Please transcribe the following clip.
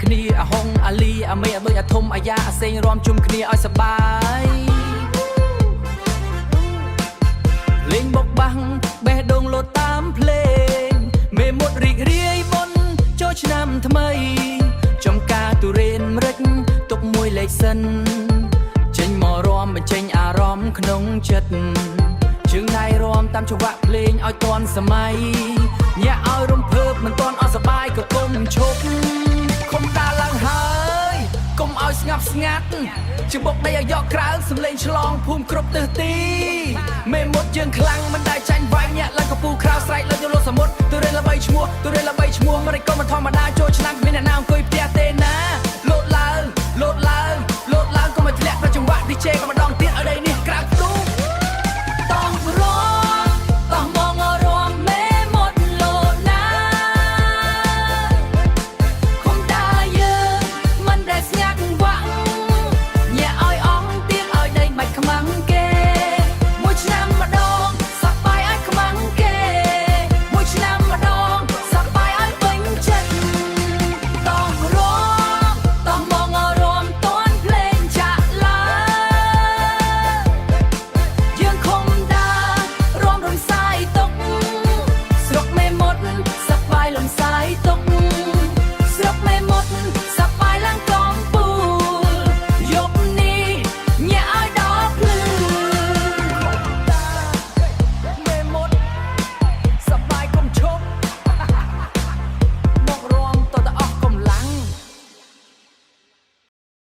គ្នាអាហុងអាលីអាមេដូចអាធំអាយ៉ាអាសេងរំជុំគ្នាឲ្យសបាយលេងបុកបាំងបេះដូងលោតតាមភ្លេងមេមត់រីករាយបុនចូលឆ្នាំថ្មីចំការទុរេនម្រិចទុកមួយលេខសិនចេញមករំបញ្ចេញអារម្មណ៍ក្នុងចិត្តជើងដៃរំតាមចង្វាក់ភ្លេងឲ្យទាន់សម័យញាក់ឲ្យរំភើបមិនទាន់អស់សបាយក៏កុំឈប់ខំដើរឡើងហើយកុំឲ្យស្ងប់ស្ងាត់ជបុកដីឲ្យយកក្រៅសំលេងឆ្លងភូមិគ្រប់ទិសទីមេមត់យើងខ្លាំងមិនដែលចាញ់វាយញាក់ឡើងកពូក្រៅស្រែកលើយលសមុទ្រទុរេនល្បីឈ្មោះទុរេនល្បីឈ្មោះមិនក៏មិនធម្មតាចូលឆ្នាំគ្មានអ្នកណាអង្គុយផ្ទះទេណាលោតឡើងលោតឡើងលោតឡើងក៏មិនធ្លាក់ប្រចង្វាក់ DJ ក៏ម្ដងទៀតឲ្យដីនេះ